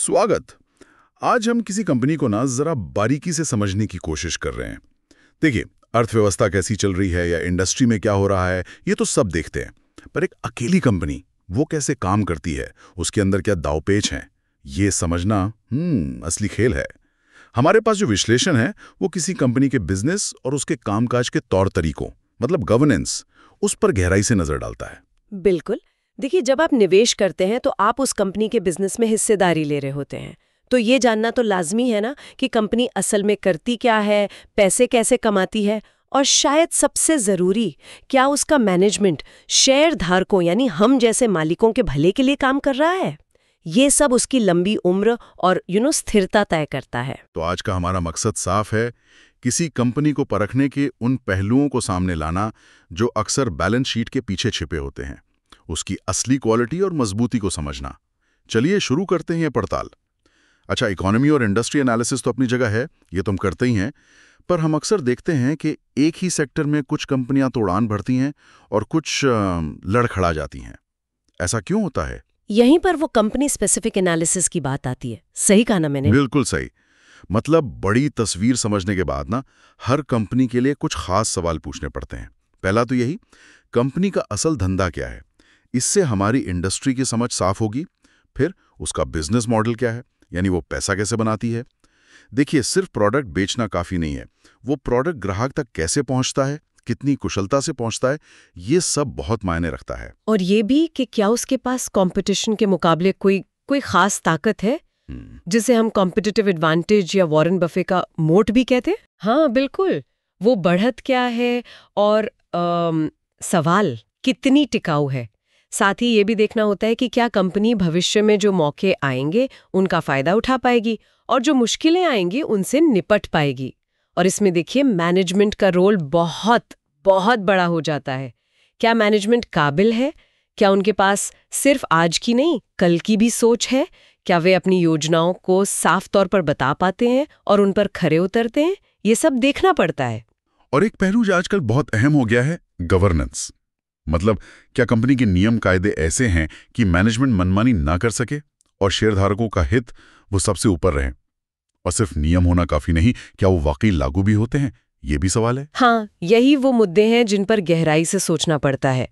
स्वागत। आज हम किसी कंपनी को ना जरा बारीकी से समझने की कोशिश कर रहे हैं। देखिए, अर्थव्यवस्था कैसी चल रही है या इंडस्ट्री में क्या हो रहा है, ये तो सब देखते हैं। पर एक अकेली कंपनी वो कैसे काम करती है, उसके अंदर क्या दांवपेच हैं, ये समझना असली खेल है। हमारे पास जो विश्लेषण है वो किसी कंपनी के बिजनेस और उसके कामकाज के तौर तरीकों, मतलब गवर्नेंस, उस पर गहराई से नजर डालता है। बिल्कुल। देखिए, जब आप निवेश करते हैं तो आप उस कंपनी के बिजनेस में हिस्सेदारी ले रहे होते हैं। तो ये जानना तो लाजमी है ना कि कंपनी असल में करती क्या है, पैसे कैसे कमाती है, और शायद सबसे जरूरी, क्या उसका मैनेजमेंट शेयर धारकों यानी हम जैसे मालिकों के भले के लिए काम कर रहा है। ये सब उसकी लंबी उम्र और स्थिरता तय करता है। तो आज का हमारा मकसद साफ है, किसी कंपनी को परखने के उन पहलुओं को सामने लाना जो अक्सर बैलेंस शीट के पीछे छिपे होते हैं, उसकी असली क्वालिटी और मजबूती को समझना। चलिए शुरू करते हैं ये पड़ताल। अच्छा, इकोनॉमी और इंडस्ट्री एनालिसिस तो अपनी जगह है, ये तो हम करते ही हैं, पर हम अक्सर देखते हैं कि एक ही सेक्टर में कुछ कंपनियां तो उड़ान भरती हैं और कुछ लड़खड़ा जाती हैं। ऐसा क्यों होता है? यहीं पर वो कंपनी स्पेसिफिक एनालिसिस की बात आती है। सही कहा ना मैंने? बिल्कुल सही। मतलब बड़ी तस्वीर समझने के बाद ना हर कंपनी के लिए कुछ खास सवाल पूछने पड़ते हैं। पहला तो यही, कंपनी का असल धंधा क्या है, इससे हमारी इंडस्ट्री की समझ साफ होगी। फिर उसका बिजनेस मॉडल क्या है, यानी वो पैसा कैसे बनाती है। देखिए, सिर्फ प्रोडक्ट बेचना काफी नहीं है, वो प्रोडक्ट ग्राहक तक कैसे पहुंचता है, कितनी कुशलता से पहुंचता है, ये सब बहुत मायने रखता है। और ये भी कि क्या उसके पास कंपटीशन के मुकाबले कोई खास ताकत है, जिसे हम कॉम्पिटिटिव एडवांटेज या वॉरेन बफे का मोट भी कहते हैं। हाँ बिल्कुल, वो बढ़त क्या है, और सवाल कितनी टिकाऊ है। साथ ही ये भी देखना होता है कि क्या कंपनी भविष्य में जो मौके आएंगे उनका फायदा उठा पाएगी, और जो मुश्किलें आएंगी उनसे निपट पाएगी। और इसमें देखिए, मैनेजमेंट का रोल बहुत बहुत बड़ा हो जाता है। क्या मैनेजमेंट काबिल है? क्या उनके पास सिर्फ आज की नहीं कल की भी सोच है? क्या वे अपनी योजनाओं को साफ तौर पर बता पाते हैं और उन पर खरे उतरते हैं? ये सब देखना पड़ता है। और एक पहलू जो आजकल बहुत अहम हो गया है, गवर्नेंस। मतलब क्या कंपनी के नियम कायदे ऐसे हैं कि मैनेजमेंट मनमानी ना कर सके और शेयरधारकों का हित वो सबसे ऊपर रहे। और सिर्फ नियम होना काफी नहीं, क्या वो वाकई लागू भी होते हैं, ये भी सवाल है। हाँ, यही वो मुद्दे हैं जिन पर गहराई से सोचना पड़ता है।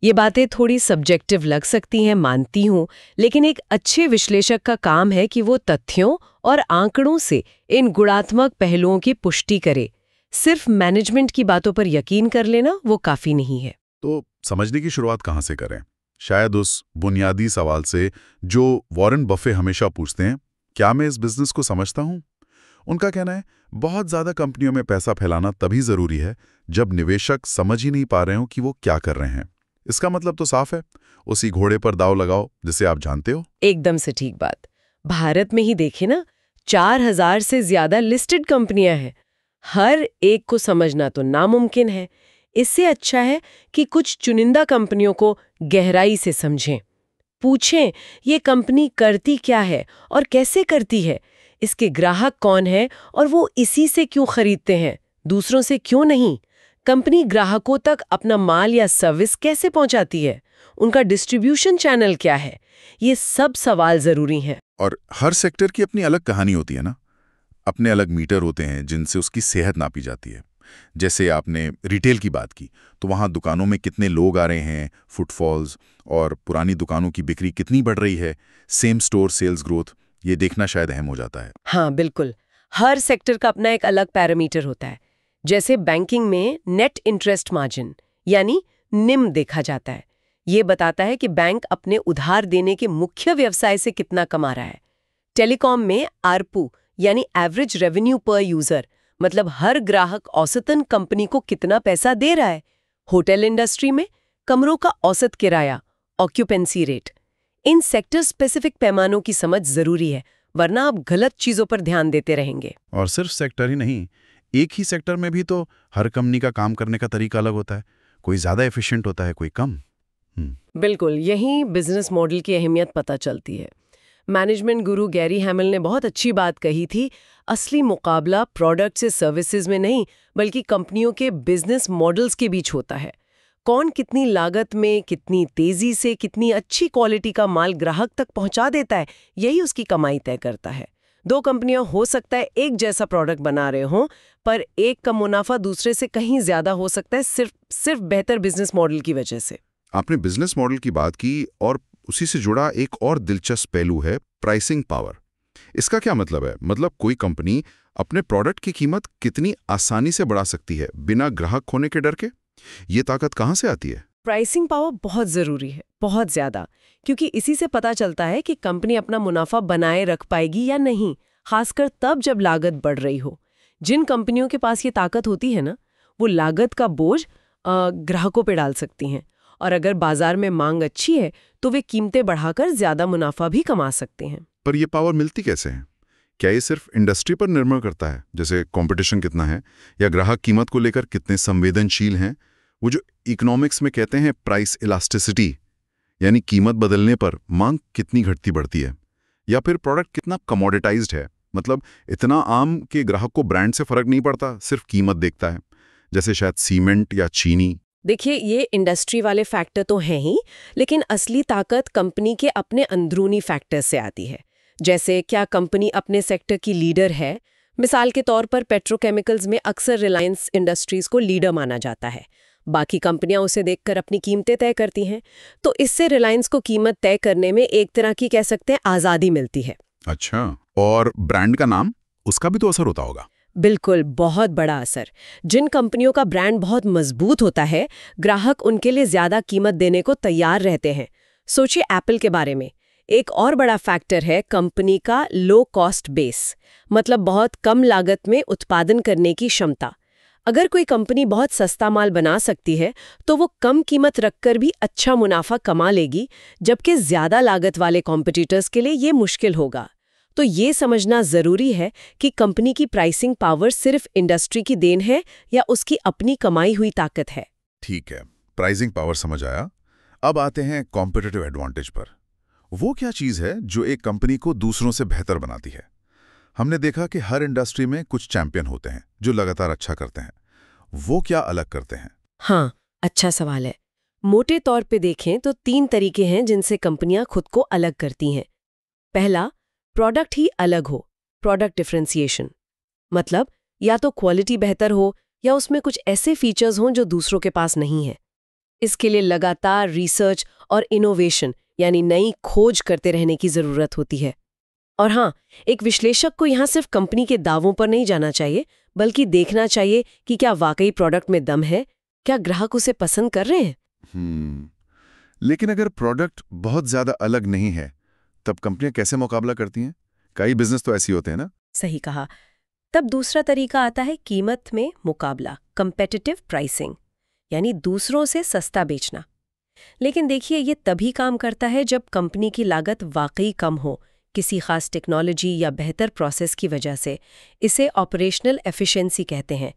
ये बातें थोड़ी सब्जेक्टिव लग सकती हैं, मानती हूँ, लेकिन एक अच्छे विश्लेषक का काम है कि वो तथ्यों और आंकड़ों से इन गुणात्मक पहलुओं की पुष्टि करे। सिर्फ मैनेजमेंट की बातों पर यकीन कर लेना वो काफी नहीं है। तो समझने की शुरुआत कहाँ से करें? शायद उस बुनियादी सवाल से जो वॉरेन बफे हमेशा पूछते हैं, क्या मैं इस बिजनेस को समझता हूँ? उनका कहना है, बहुत ज्यादा कंपनियों में पैसा फैलाना तभी जरूरी है जब निवेशक समझ ही नहीं पा रहे हो कि वो क्या कर रहे हैं। इसका मतलब तो साफ है, उसी घोड़े पर दाव लगाओ जिसे आप जानते हो। एकदम से ठीक बात। भारत में ही देखे ना, 4000 से ज्यादा लिस्टेड कंपनियां हैं। हर एक को समझना तो नामुमकिन है। इससे अच्छा है कि कुछ चुनिंदा कंपनियों को गहराई से समझें। पूछें, ये कंपनी करती क्या है और कैसे करती है, इसके ग्राहक कौन है और वो इसी से क्यों खरीदते हैं, दूसरों से क्यों नहीं। कंपनी ग्राहकों तक अपना माल या सर्विस कैसे पहुंचाती है, उनका डिस्ट्रीब्यूशन चैनल क्या है। ये सब सवाल जरूरी हैं। और हर सेक्टर की अपनी अलग कहानी होती है ना, अपने अलग मीटर होते हैं जिनसे उसकी सेहत नापी जाती है। जैसे आपने रिटेल की बात की, तो वहाँ दुकानों में कितने लोग आ रहे हैं, फुटफॉल्स, और पुरानी दुकानों की बिक्री कितनी बढ़ रही है, सेम स्टोर सेल्स ग्रोथ, ये देखना शायद अहम हो जाता है। हाँ बिल्कुल, हर सेक्टर का अपना एक अलग पैरामीटर होता है। जैसे बैंकिंग में नेट इंटरेस्ट मार्जिन यानी निम देखा जाता है। ये बताता है कि बैंक अपने उधार देने के मुख्य व्यवसाय से कितना कमा रहा है। टेलीकॉम में आरपू यानी एवरेज रेवेन्यू पर यूजर, मतलब हर ग्राहक औसतन कंपनी को कितना पैसा दे रहा है। होटल इंडस्ट्री में कमरों का औसत किराया, occupancy rate. In sector specific पैमानों की समझ जरूरी है, वरना आप गलत चीजों पर ध्यान देते रहेंगे। और सिर्फ सेक्टर ही नहीं, एक ही सेक्टर में भी तो हर कंपनी का काम करने का तरीका अलग होता है। कोई ज्यादा एफिशिएंट होता है, कोई कम। बिल्कुल, यही बिजनेस मॉडल की अहमियत पता चलती है। मैनेजमेंट गुरु गैरी हैमेल ने बहुत अच्छी बात कही थी, असली मुकाबला प्रोडक्ट से सर्विसेज में नहीं बल्कि कंपनियों के बिजनेस मॉडल्स के बीच होता है। कौन कितनी लागत में, कितनी तेजी से, कितनी अच्छी क्वालिटी का माल ग्राहक तक पहुंचा देता है, यही उसकी कमाई तय करता है। दो कंपनियां हो सकता है एक जैसा प्रोडक्ट बना रहे हों, पर एक का मुनाफा दूसरे से कहीं ज्यादा हो सकता है सिर्फ बेहतर बिजनेस मॉडल की वजह से। आपने बिजनेस मॉडल की बात की और उसी से जुड़ा एक और दिलचस्प पहलू है प्राइसिंग पावर। इसका क्या मतलब है? मतलब कोई कंपनी अपने प्रोडक्ट की कीमत कितनी आसानी से बढ़ा सकती है बिना ग्राहक खोने के डर के? ये ताकत कहाँ से आती है? प्राइसिंग पावर बहुत जरूरी है, बहुत ज्यादा, क्योंकि इसी से पता चलता है कि कंपनी अपना मुनाफा बनाए रख पाएगी या नहीं, खासकर तब जब लागत बढ़ रही हो। जिन कंपनियों के पास ये ताकत होती है ना, वो लागत का बोझ ग्राहकों पे डाल सकती हैं, और अगर बाजार में मांग अच्छी है तो वे कीमतें बढ़ाकर ज्यादा मुनाफा भी कमा सकते हैं। पर यह पावर मिलती कैसे है? क्या ये सिर्फ इंडस्ट्री पर निर्भर करता है, जैसे कंपटीशन कितना है, या ग्राहक कीमत को लेकर कितने संवेदनशील हैं? वो जो इकोनॉमिक्स में कहते हैं प्राइस इलास्टिसिटी, यानी कीमत बदलने पर मांग कितनी घटती बढ़ती है, या फिर प्रोडक्ट कितना कमोडिटाइज्ड है, मतलब इतना आम कि ग्राहक को ब्रांड से फर्क नहीं पड़ता, सिर्फ कीमत देखता है, जैसे शायद सीमेंट या चीनी। देखिए, ये इंडस्ट्री वाले फैक्टर तो हैं ही, लेकिन असली ताकत कंपनी के अपने अंदरूनी फैक्टर से आती है। जैसे क्या कंपनी अपने सेक्टर की लीडर है? मिसाल के तौर पर पेट्रोकेमिकल्स में अक्सर रिलायंस इंडस्ट्रीज को लीडर माना जाता है। बाकी कंपनियां उसे देखकर अपनी कीमतें तय करती हैं, तो इससे रिलायंस को कीमत तय करने में एक तरह की कह सकते हैं आज़ादी मिलती है। अच्छा, और ब्रांड का नाम, उसका भी तो असर होता होगा? बिल्कुल, बहुत बड़ा असर। जिन कंपनियों का ब्रांड बहुत मजबूत होता है, ग्राहक उनके लिए ज्यादा कीमत देने को तैयार रहते हैं। सोचिए एप्पल के बारे में। एक और बड़ा फैक्टर है कंपनी का लो कॉस्ट बेस, मतलब बहुत कम लागत में उत्पादन करने की क्षमता। अगर कोई कंपनी बहुत सस्ता माल बना सकती है, तो वो कम कीमत रखकर भी अच्छा मुनाफा कमा लेगी, जबकि ज्यादा लागत वाले कॉम्पिटिटर्स के लिए ये मुश्किल होगा। तो ये समझना जरूरी है कि कंपनी की प्राइसिंग पावर सिर्फ इंडस्ट्री की देन है या उसकी अपनी कमाई हुई ताकत है। ठीक है, प्राइसिंग पावर समझ आया। अब आते हैं कॉम्पिटिटिव एडवांटेज पर। वो क्या चीज़ है जो एक कंपनी को दूसरों से बेहतर बनाती है? हमने देखा कि हर इंडस्ट्री में कुछ चैंपियन होते हैं जो लगातार अच्छा करते हैं। वो क्या अलग करते हैं? हाँ, अच्छा सवाल है। मोटे तौर पे देखें तो 3 तरीके हैं जिनसे कंपनियां खुद को अलग करती हैं। पहला, प्रोडक्ट ही अलग हो, प्रोडक्ट डिफरेंशिएशन। मतलब या तो क्वालिटी बेहतर हो या उसमें कुछ ऐसे फीचर्स हों जो दूसरों के पास नहीं है। इसके लिए लगातार रिसर्च और इनोवेशन यानी नई खोज करते रहने की जरूरत होती है। और हाँ, एक विश्लेषक को यहाँ सिर्फ कंपनी के दावों पर नहीं जाना चाहिए, बल्कि देखना चाहिए कि क्या वाकई प्रोडक्ट में दम है, क्या ग्राहक उसे पसंद कर रहे हैं। लेकिन अगर प्रोडक्ट बहुत ज्यादा अलग नहीं है, तब कंपनियां कैसे मुकाबला करती हैं? कई बिजनेस तो ऐसे होते हैं ना। सही कहा। तब दूसरा तरीका आता है कीमत में मुकाबला, कम्पेटिटिव प्राइसिंग, यानी दूसरों से सस्ता बेचना। लेकिन देखिए, ये तभी काम करता है जब कंपनी की लागत वाकई कम हो, किसी खास टेक्नोलॉजी या बेहतर प्रोसेस की वजह से। इसे ऑपरेशनल एफिशिएंसी कहते हैं।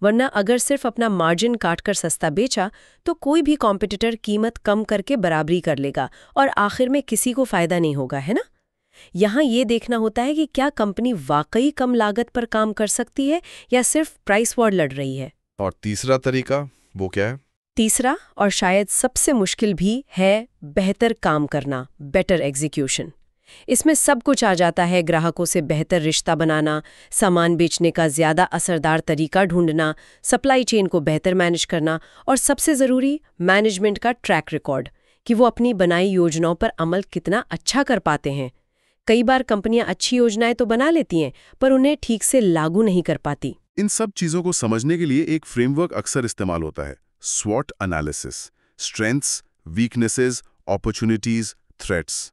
वरना अगर सिर्फ अपना मार्जिन काटकर सस्ता बेचा, तो कोई भी कॉम्पिटिटर कीमत कम करके बराबरी कर लेगा और आखिर में किसी को फायदा नहीं होगा, है ना? यहाँ ये देखना होता है कि क्या कंपनी वाकई कम लागत पर काम कर सकती है या सिर्फ प्राइस वॉर लड़ रही है। और तीसरा तरीका वो क्या है? तीसरा और शायद सबसे मुश्किल भी है बेहतर काम करना, बेटर एग्जीक्यूशन। इसमें सब कुछ आ जाता है। ग्राहकों से बेहतर रिश्ता बनाना, सामान बेचने का ज्यादा असरदार तरीका ढूंढना, सप्लाई चेन को बेहतर मैनेज करना, और सबसे जरूरी मैनेजमेंट का ट्रैक रिकॉर्ड कि वो अपनी बनाई योजनाओं पर अमल कितना अच्छा कर पाते हैं। कई बार कंपनियां अच्छी योजनाएं तो बना लेती हैं, पर उन्हें ठीक से लागू नहीं कर पाती। इन सब चीजों को समझने के लिए एक फ्रेमवर्क अक्सर इस्तेमाल होता है, स्वॉट analysis. Strengths, weaknesses, opportunities, threats.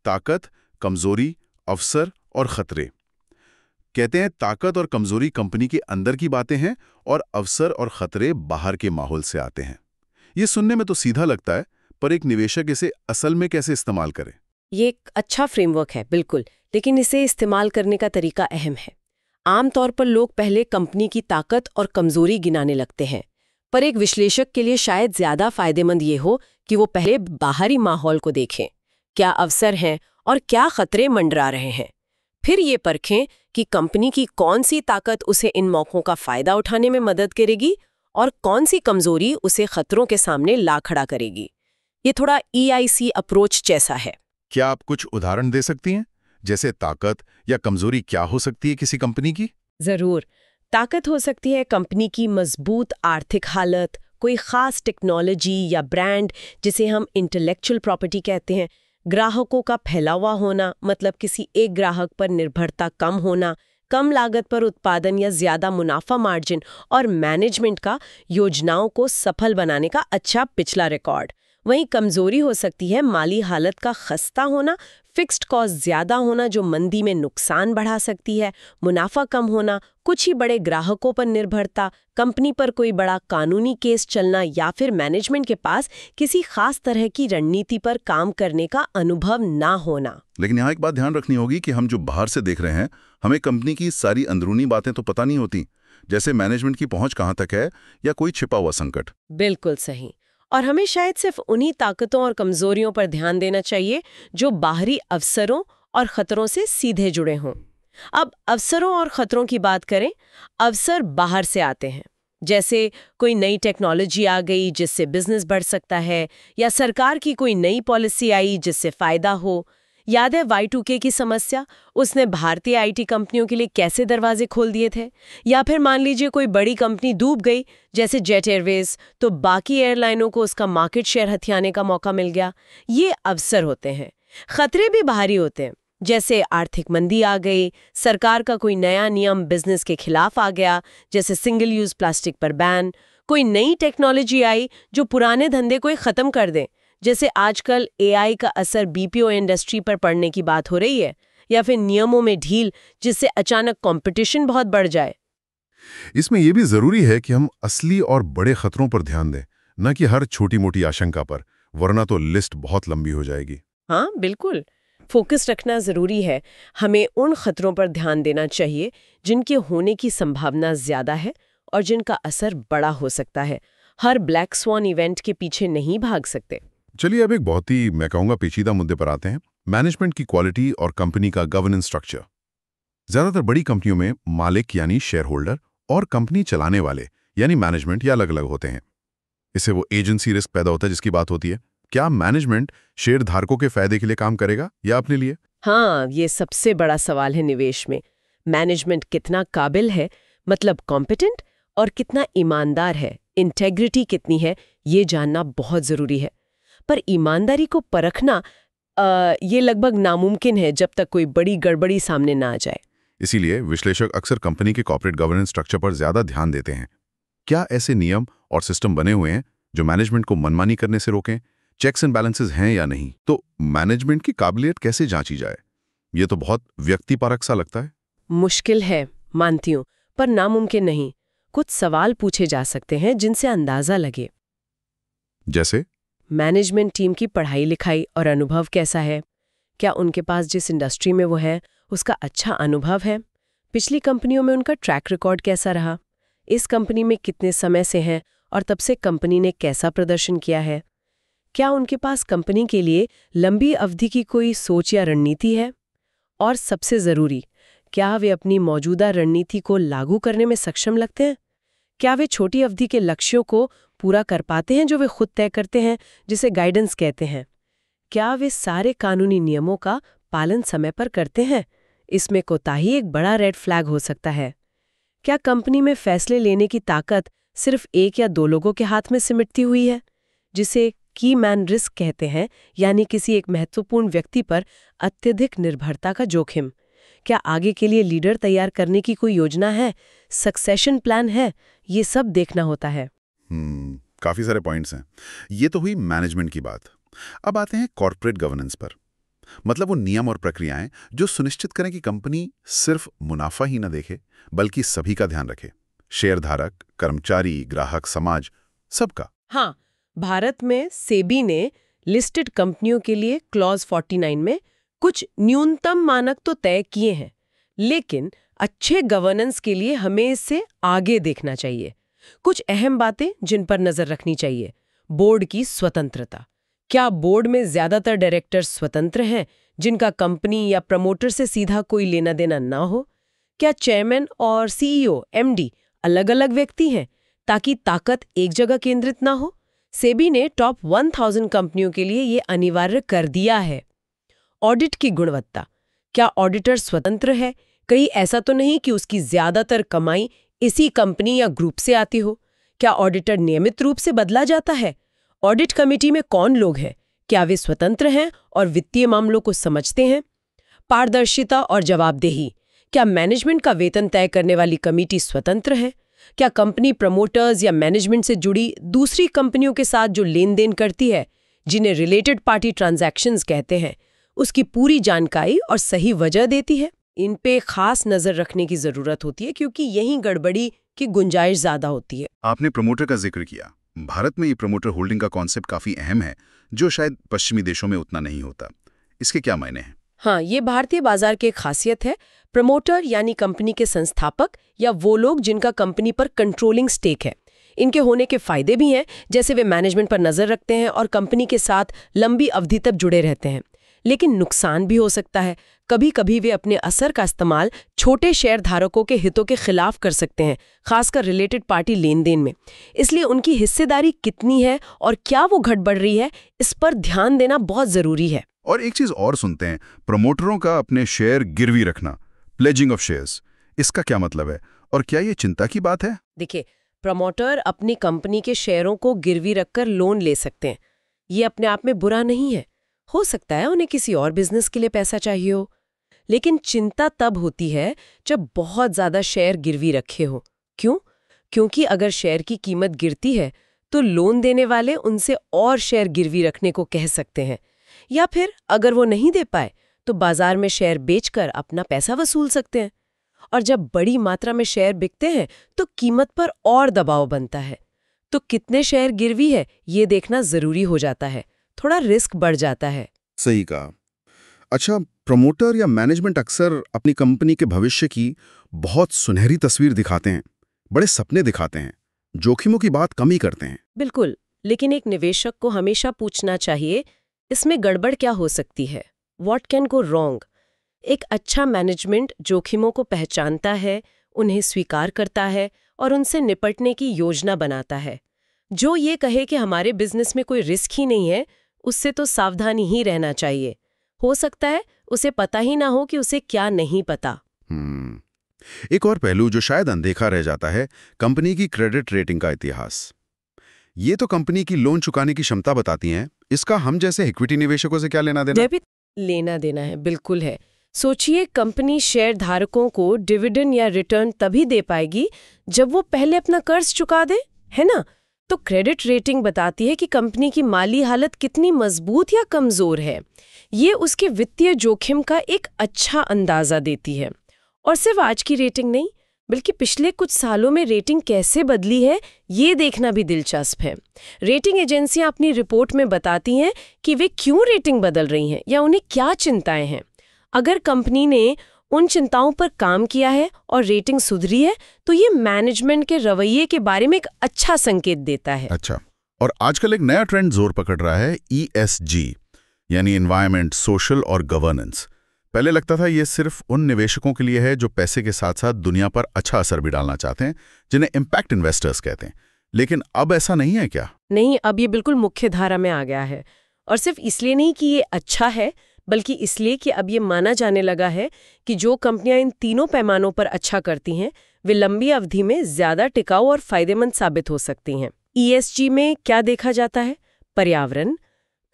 ताकत, कमजोरी, अवसर और खतरे। कहते हैं ताकत और कमजोरी कंपनी के अंदर की बातें हैं और अवसर और खतरे बाहर के माहौल से आते हैं। ये सुनने में तो सीधा लगता है, पर एक निवेशक इसे असल में कैसे इस्तेमाल करे? ये एक अच्छा फ्रेमवर्क है, बिल्कुल, लेकिन इसे इस्तेमाल करने का तरीका अहम है। आमतौर पर लोग पहले कंपनी की ताकत और कमजोरी गिनाने लगते हैं, पर एक विश्लेषक के लिए शायद ज्यादा फायदेमंद ये हो कि वो पहले बाहरी माहौल को देखें, क्या अवसर हैं और क्या खतरे मंडरा रहे हैं। फिर ये परखें कि कंपनी की कौन सी ताकत उसे इन मौकों का फायदा उठाने में मदद करेगी और कौन सी कमजोरी उसे खतरों के सामने ला खड़ा करेगी। ये थोड़ा EIC अप्रोच जैसा है। क्या आप कुछ उदाहरण दे सकती हैं? जैसे ताकत या कमजोरी क्या हो सकती है किसी कंपनी की? जरूर। ताकत हो सकती है कंपनी की मजबूत आर्थिक हालत, कोई खास टेक्नोलॉजी या ब्रांड जिसे हम इंटेलेक्चुअल प्रॉपर्टी कहते हैं, ग्राहकों का फैला हुआ होना, मतलब किसी एक ग्राहक पर निर्भरता कम होना, कम लागत पर उत्पादन या ज्यादा मुनाफा मार्जिन, और मैनेजमेंट का योजनाओं को सफल बनाने का अच्छा पिछला रिकॉर्ड। वहीं कमजोरी हो सकती है माली हालत का खस्ता होना, फिक्स्ड कॉस्ट ज्यादा होना जो मंदी में नुकसान बढ़ा सकती है, मुनाफा कम होना, कुछ ही बड़े ग्राहकों पर निर्भरता, कंपनी पर कोई बड़ा कानूनी केस चलना, या फिर मैनेजमेंट के पास किसी खास तरह की रणनीति पर काम करने का अनुभव ना होना। लेकिन यहाँ एक बात ध्यान रखनी होगी कि हम जो बाहर से देख रहे हैं, हमें कंपनी की सारी अंदरूनी बातें तो पता नहीं होती, जैसे मैनेजमेंट की पहुंच कहाँ तक है या कोई छिपा हुआ संकट। बिल्कुल सही। और हमें शायद सिर्फ उन्हीं ताकतों और कमजोरियों पर ध्यान देना चाहिए जो बाहरी अवसरों और खतरों से सीधे जुड़े हों। अब अवसरों और खतरों की बात करें, अवसर बाहर से आते हैं, जैसे कोई नई टेक्नोलॉजी आ गई जिससे बिजनेस बढ़ सकता है, या सरकार की कोई नई पॉलिसी आई जिससे फायदा हो। याद है Y2K की समस्या, उसने भारतीय IT कंपनियों के लिए कैसे दरवाजे खोल दिए थे। या फिर मान लीजिए कोई बड़ी कंपनी डूब गई जैसे जेट एयरवेज, तो बाकी एयरलाइनों को उसका मार्केट शेयर हथियाने का मौका मिल गया। ये अवसर होते हैं। खतरे भी बाहरी होते हैं, जैसे आर्थिक मंदी आ गई, सरकार का कोई नया नियम बिजनेस के खिलाफ आ गया, जैसे सिंगल यूज प्लास्टिक पर बैन, कोई नई टेक्नोलॉजी आई जो पुराने धंधे को खत्म कर दे, जैसे आजकल AI का असर BPO इंडस्ट्री पर पड़ने की बात हो रही है, या फिर नियमों में ढील जिससे अचानक कंपटीशन बहुत बढ़ जाए। इसमें यह भी जरूरी है कि हम असली और बड़े खतरों पर ध्यान दें, न कि हर छोटी मोटी आशंका पर, वरना तो लिस्ट बहुत लंबी हो जाएगी। हाँ बिल्कुल, फोकस रखना जरूरी है। हमें उन खतरों पर ध्यान देना चाहिए जिनके होने की संभावना ज्यादा है और जिनका असर बड़ा हो सकता है। हर ब्लैक स्वान इवेंट के पीछे नहीं भाग सकते। चलिए अब एक बहुत ही, मैं कहूँगा, पेचीदा मुद्दे पर आते हैं, मैनेजमेंट की क्वालिटी और कंपनी का गवर्नेंस स्ट्रक्चर। ज्यादातर बड़ी कंपनियों में मालिक यानी शेयर होल्डर और कंपनी चलाने वाले यानी मैनेजमेंट या अलग अलग होते हैं। इससे वो एजेंसी रिस्क पैदा होता है जिसकी बात होती है। क्या मैनेजमेंट शेयर धारकों के फायदे के लिए काम करेगा या अपने लिए? हाँ, ये सबसे बड़ा सवाल है निवेश में। मैनेजमेंट कितना काबिल है, मतलब कॉम्पिटेंट, और कितना ईमानदार है, इंटेग्रिटी कितनी है, ये जानना बहुत जरूरी है। पर ईमानदारी को परखना ये लगभग नामुमकिन है जब तक कोई बड़ी गड़बड़ी सामने ना आ जाए। इसीलिए विश्लेषक अक्सर कंपनी के कॉर्पोरेट गवर्नेंस स्ट्रक्चर पर ज्यादा ध्यान देते हैं। क्या ऐसे नियम और सिस्टम बने हुए हैं जो मैनेजमेंट को मनमानी करने से रोकें? चेक्स एंड बैलेंसेस हैं या नहीं? तो मैनेजमेंट की काबिलियत कैसे जांची जाए? ये तो बहुत व्यक्तिपरक सा लगता है। मुश्किल है, मानती हूँ, पर नामुमकिन नहीं। कुछ सवाल पूछे जा सकते हैं जिनसे अंदाजा लगे। जैसे मैनेजमेंट टीम की पढ़ाई लिखाई और अनुभव कैसा है? क्या उनके पास जिस इंडस्ट्री में वो है उसका अच्छा अनुभव है? पिछली कंपनियों में उनका ट्रैक रिकॉर्ड कैसा रहा? इस कंपनी में कितने समय से हैं और तब से कंपनी ने कैसा प्रदर्शन किया है? क्या उनके पास कंपनी के लिए लंबी अवधि की कोई सोच या रणनीति है? और सबसे जरूरी, क्या वे अपनी मौजूदा रणनीति को लागू करने में सक्षम लगते हैं? क्या वे छोटी अवधि के लक्ष्यों को पूरा कर पाते हैं जो वे खुद तय करते हैं, जिसे गाइडेंस कहते हैं? क्या वे सारे कानूनी नियमों का पालन समय पर करते हैं? इसमें कोताही एक बड़ा रेड फ्लैग हो सकता है। क्या कंपनी में फैसले लेने की ताकत सिर्फ एक या दो लोगों के हाथ में सिमटती हुई है, जिसे की मैन रिस्क कहते हैं, यानी किसी एक महत्वपूर्ण व्यक्ति पर अत्यधिक निर्भरता का जोखिम? क्या आगे के लिए लीडर तैयार करने की कोई योजना है, सक्सेशन प्लान है? ये सब देखना होता है। काफी सारे पॉइंट्स हैं। ये तो हुई मैनेजमेंट की बात। अब आते हैं कॉर्पोरेट गवर्नेंस पर। मतलब वो नियम और प्रक्रियाएं जो सुनिश्चित करें कि कंपनी सिर्फ मुनाफा ही न देखे बल्कि सभी का ध्यान रखे, शेयरधारक, कर्मचारी, ग्राहक, समाज, सबका। हाँ, भारत में सेबी ने लिस्टेड कंपनियों के लिए क्लॉज 49 में कुछ न्यूनतम मानक तो तय किए हैं, लेकिन अच्छे गवर्नेंस के लिए हमें इससे आगे देखना चाहिए। कुछ अहम बातें जिन पर नजर रखनी चाहिए। बोर्ड की स्वतंत्रता। क्या बोर्ड में ज्यादातर डायरेक्टर स्वतंत्र हैं, जिनका कंपनी या प्रमोटर से सीधा कोई लेना देना ना हो? क्या चेयरमैन और CEO, MD अलग-अलग व्यक्ति हैं? ताकि ताकत एक जगह केंद्रित ना हो। सेबी ने टॉप 1000 कंपनियों के लिए ये अनिवार्य कर दिया है। ऑडिट की गुणवत्ता, क्या ऑडिटर स्वतंत्र है? कहीं ऐसा तो नहीं कि उसकी ज्यादातर कमाई इसी कंपनी या ग्रुप से आती हो? क्या ऑडिटर नियमित रूप से बदला जाता है? ऑडिट कमेटी में कौन लोग हैं? क्या वे स्वतंत्र हैं और वित्तीय मामलों को समझते हैं? पारदर्शिता और जवाबदेही, क्या मैनेजमेंट का वेतन तय करने वाली कमेटी स्वतंत्र है? क्या कंपनी प्रमोटर्स या मैनेजमेंट से जुड़ी दूसरी कंपनियों के साथ जो लेन देन करती है, जिन्हें रिलेटेड पार्टी ट्रांजैक्शंस कहते हैं, उसकी पूरी जानकारी और सही वजह देती है? इन पे खास नजर रखने की जरूरत होती है, क्योंकि यहीं गड़बड़ी की गुंजाइश ज्यादा होती है। आपने प्रमोटर का जिक्र किया। भारत में ये प्रमोटर होल्डिंग का कॉन्सेप्ट काफी अहम है, जो शायद पश्चिमी देशों में उतना नहीं होता। इसके क्या मायने हैं? हाँ, ये भारतीय बाजार की एक खासियत है। प्रमोटर यानी कंपनी के संस्थापक या वो लोग जिनका कंपनी पर कंट्रोलिंग स्टेक है। इनके होने के फायदे भी हैं, जैसे वे मैनेजमेंट पर नजर रखते हैं और कंपनी के साथ लंबी अवधि तक जुड़े रहते हैं। लेकिन नुकसान भी हो सकता है। कभी कभी वे अपने असर का इस्तेमाल छोटे शेयर धारकों के हितों के खिलाफ कर सकते हैं, खासकर रिलेटेड पार्टी लेन देन में। इसलिए उनकी हिस्सेदारी कितनी है और क्या वो घट बढ़ रही है, इस पर ध्यान देना बहुत जरूरी है। और एक चीज और सुनते हैं, प्रमोटरों का अपने शेयर गिरवी रखना, प्लेजिंग ऑफ शेयर्स। इसका क्या मतलब है और क्या ये चिंता की बात है? देखिए, प्रमोटर अपनी कंपनी के शेयरों को गिरवी रखकर लोन ले सकते हैं। ये अपने आप में बुरा नहीं है। हो सकता है उन्हें किसी और बिजनेस के लिए पैसा चाहिए हो, लेकिन चिंता तब होती है जब बहुत ज्यादा शेयर गिरवी रखे हो। क्यों? क्योंकि अगर शेयर की कीमत गिरती है तो लोन देने वाले उनसे और शेयर गिरवी रखने को कह सकते हैं, या फिर अगर वो नहीं दे पाए तो बाजार में शेयर बेचकर अपना पैसा वसूल सकते हैं। और जब बड़ी मात्रा में शेयर बिकते हैं तो कीमत पर और दबाव बनता है। तो कितने शेयर गिरवी है ये देखना जरूरी हो जाता है, थोड़ा रिस्क बढ़ जाता है। सही कहा। अच्छा, प्रमोटर या मैनेजमेंट अक्सर अपनी कंपनी के भविष्य की बहुत सुनहरी तस्वीर दिखाते हैं, बड़े सपने दिखाते हैं, जोखिमों की बात कम ही करते हैं। बिल्कुल, लेकिन एक निवेशक को हमेशा पूछना चाहिए, इसमें गड़बड़ क्या हो सकती है? What can go wrong? एक अच्छा मैनेजमेंट जोखिमों को पहचानता है, उन्हें स्वीकार करता है और उनसे निपटने की योजना बनाता है। जो ये कहे कि हमारे बिजनेस में कोई रिस्क ही नहीं है, उससे तो सावधानी ही रहना चाहिए। हो सकता है उसे पता ही ना हो कि उसे क्या नहीं पता। एक और पहलू जो शायद अनदेखा रह जाता है, कंपनी की क्रेडिट रेटिंग का इतिहास। ये तो कंपनी की लोन चुकाने की क्षमता बताती हैं। इसका हम जैसे इक्विटी निवेशकों से क्या लेना देना? डेबिट लेना देना है, बिल्कुल है। सोचिए, कंपनी शेयर धारकों को डिविडेंड या रिटर्न तभी दे पाएगी जब वो पहले अपना कर्ज चुका दे, है ना? तो क्रेडिट रेटिंग बताती है कि कंपनी की माली हालत कितनी मजबूत या कमजोर है। ये उसके वित्तीय जोखिम का एक अच्छा अंदाजा देती है। और सिर्फ आज की रेटिंग नहीं, बल्कि पिछले कुछ सालों में रेटिंग कैसे बदली है ये देखना भी दिलचस्प है। रेटिंग एजेंसियां अपनी रिपोर्ट में बताती हैं कि वे क्यों रेटिंग बदल रही हैं या उन्हें क्या चिंताएं हैं। अगर कंपनी ने उन चिंताओं पर काम किया है और रेटिंग सुधरी है तो ये मैनेजमेंट के रवैये के बारे में एक अच्छा संकेत देता है। अच्छा, और आजकल एक नया ट्रेंड जोर पकड़ रहा है, ESG, यानी एनवायरनमेंट, सोशल और गवर्नेंस। पहले लगता था ये सिर्फ उन निवेशकों के लिए है जो पैसे के साथ साथ दुनिया पर अच्छा असर भी डालना चाहते हैं, जिन्हें इम्पैक्ट इन्वेस्टर्स कहते हैं। लेकिन अब ऐसा नहीं है क्या? नहीं, अब ये बिल्कुल मुख्य धारा में आ गया है। और सिर्फ इसलिए नहीं कि ये अच्छा है, बल्कि इसलिए कि अब ये माना जाने लगा है कि जो कंपनियां इन तीनों पैमानों पर अच्छा करती हैं वे लंबी अवधि में ज्यादा टिकाऊ और फायदेमंद साबित हो सकती हैं। ESG में क्या देखा जाता है? पर्यावरण।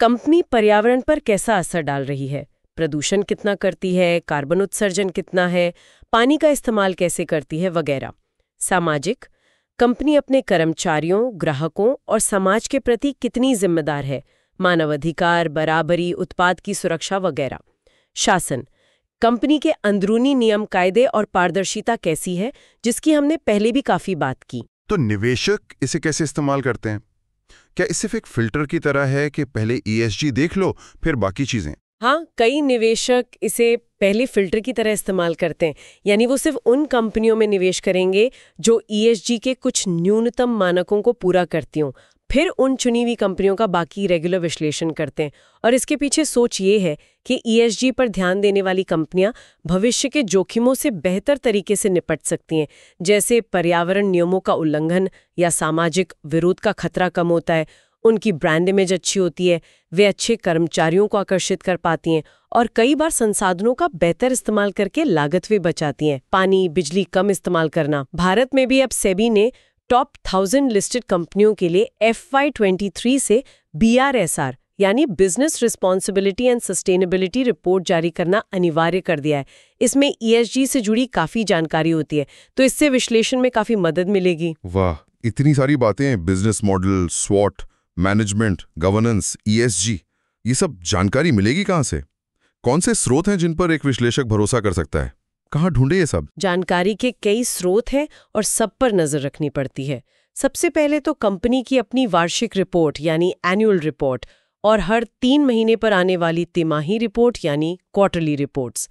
कंपनी पर्यावरण पर कैसा असर डाल रही है, प्रदूषण कितना करती है, कार्बन उत्सर्जन कितना है, पानी का इस्तेमाल कैसे करती है, वगैरह। सामाजिक। कंपनी अपने कर्मचारियों, ग्राहकों और समाज के प्रति कितनी जिम्मेदार है, मानवाधिकार, बराबरी, उत्पाद की सुरक्षा वगैरह। शासन। कंपनी के अंदरूनी नियम, कायदे और पारदर्शिता कैसी है, जिसकी हमने पहले भी काफी बात की। तो निवेशक इसे कैसे इस्तेमाल करते हैं? क्या इस सिर्फ एक फिल्टर की तरह है कि पहले ESG देख लो फिर बाकी चीजें? हाँ, कई निवेशक इसे पहले फिल्टर की तरह इस्तेमाल करते हैं। यानी वो सिर्फ उन कंपनियों में निवेश करेंगे जो ESG के कुछ न्यूनतम मानकों को पूरा करती हों, फिर उन चुनी हुई कंपनियों का बाकी रेगुलर विश्लेषण करते हैं। और इसके पीछे सोच ये है कि ESG पर ध्यान देने वाली कंपनियां भविष्य के जोखिमों से बेहतर तरीके से निपट सकती हैं, जैसे पर्यावरण नियमों का उल्लंघन या सामाजिक विरोध का खतरा कम होता है, उनकी ब्रांड इमेज अच्छी होती है, वे अच्छे कर्मचारियों को आकर्षित कर पाती हैं और कई बार संसाधनों का बेहतर इस्तेमाल करके लागत भी बचाती हैं। पानी, बिजली कम इस्तेमाल करना। भारत में भी अब सेबी ने टॉप 1000 लिस्टेड कंपनियों के लिए FY23 से BRSR यानी business responsibility and sustainability report जारी करना अनिवार्य कर दिया है। इसमें ESG से जुड़ी काफी जानकारी होती है, तो इससे विश्लेषण में काफी मदद मिलेगी। वाह, इतनी सारी बातें, बिजनेस मॉडल, स्वॉट, मैनेजमेंट, गवर्नेंस, ESG, ये सब जानकारी मिलेगी कहाँ से? कौन से स्रोत हैं जिन पर एक विश्लेषक भरोसा कर सकता है? कहाँ ढूंढे ये सब? जानकारी के कई स्रोत हैं और सब पर नजर रखनी पड़ती है। सबसे पहले तो कंपनी की अपनी वार्षिक रिपोर्ट यानी एनुअल रिपोर्ट और हर 3 महीने पर आने वाली तिमाही रिपोर्ट यानी क्वार्टरली रिपोर्ट्स।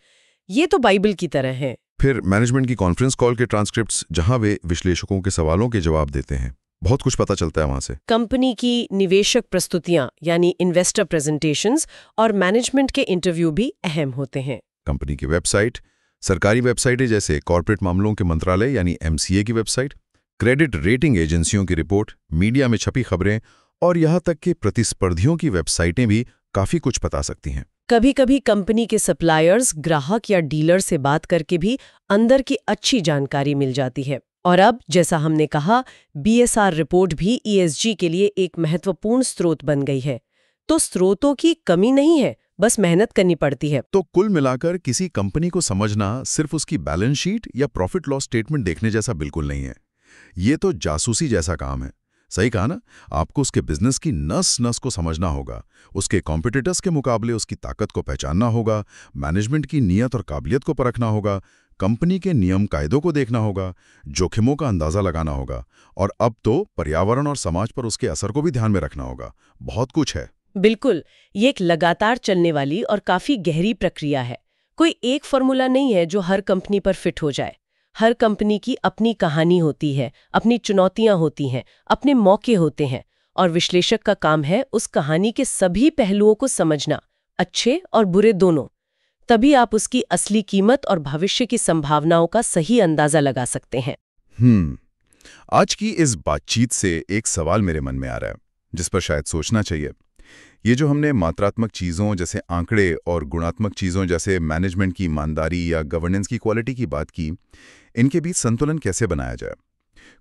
ये तो बाइबल की तरह हैं। फिर मैनेजमेंट की कॉन्फ्रेंस कॉल के ट्रांसक्रिप्ट्स, जहां वे विश्लेषकों के सवालों के जवाब देते हैं। बहुत कुछ पता चलता है वहां से। कंपनी की निवेशक प्रस्तुतियां यानी इन्वेस्टर प्रेजेंटेशंस और मैनेजमेंट के इंटरव्यू भी अहम होते हैं। कंपनी की वेबसाइट, सरकारी वेबसाइटें जैसे कॉर्पोरेट मामलों के मंत्रालय यानी MCA की वेबसाइट, क्रेडिट रेटिंग एजेंसियों की रिपोर्ट, मीडिया में छपी खबरें और यहाँ तक कि प्रतिस्पर्धियों की वेबसाइटें भी काफी कुछ बता सकती हैं। कभी कभी कंपनी के सप्लायर्स, ग्राहक या डीलर से बात करके भी अंदर की अच्छी जानकारी मिल जाती है। और अब जैसा हमने कहा, BSR रिपोर्ट भी ESG के लिए एक महत्वपूर्ण स्रोत बन गई है। तो स्रोतों की कमी नहीं है, बस मेहनत करनी पड़ती है। तो कुल मिलाकर किसी कंपनी को समझना सिर्फ उसकी बैलेंस शीट या प्रॉफिट लॉस स्टेटमेंट देखने जैसा बिल्कुल नहीं है। ये तो जासूसी जैसा काम है। सही कहा ना? आपको उसके बिजनेस की नस नस को समझना होगा, उसके कॉम्पिटिटर्स के मुकाबले उसकी ताकत को पहचानना होगा, मैनेजमेंट की नीयत और काबिलियत को परखना होगा, कंपनी के नियम कायदों को देखना होगा, जोखिमों का अंदाजा लगाना होगा और अब तो पर्यावरण और समाज पर उसके असर को भी ध्यान में रखना होगा। बहुत कुछ है। बिल्कुल, ये एक लगातार चलने वाली और काफी गहरी प्रक्रिया है। कोई एक फॉर्मूला नहीं है जो हर कंपनी पर फिट हो जाए। हर कंपनी की अपनी कहानी होती है, अपनी चुनौतियां होती हैं, अपने मौके होते हैं और विश्लेषक का काम है उस कहानी के सभी पहलुओं को समझना, अच्छे और बुरे दोनों। तभी आप उसकी असली कीमत और भविष्य की संभावनाओं का सही अंदाजा लगा सकते हैं। आज की इस बातचीत से एक सवाल मेरे मन में आ रहा है, जिस पर शायद सोचना चाहिए। ये जो हमने मात्रात्मक चीज़ों जैसे आंकड़े और गुणात्मक चीज़ों जैसे मैनेजमेंट की ईमानदारी या गवर्नेंस की क्वालिटी की बात की, इनके बीच संतुलन कैसे बनाया जाए?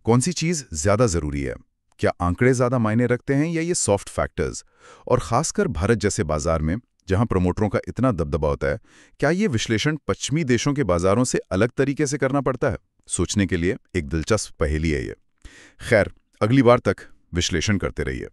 कौन सी चीज़ ज़्यादा ज़रूरी है? क्या आंकड़े ज़्यादा मायने रखते हैं या ये सॉफ्ट फैक्टर्स? और ख़ासकर भारत जैसे बाजार में, जहां प्रमोटरों का इतना दबदबा होता है, क्या ये विश्लेषण पश्चिमी देशों के बाजारों से अलग तरीके से करना पड़ता है? सोचने के लिए एक दिलचस्प पहेली है ये। खैर, अगली बार तक विश्लेषण करते रहिए।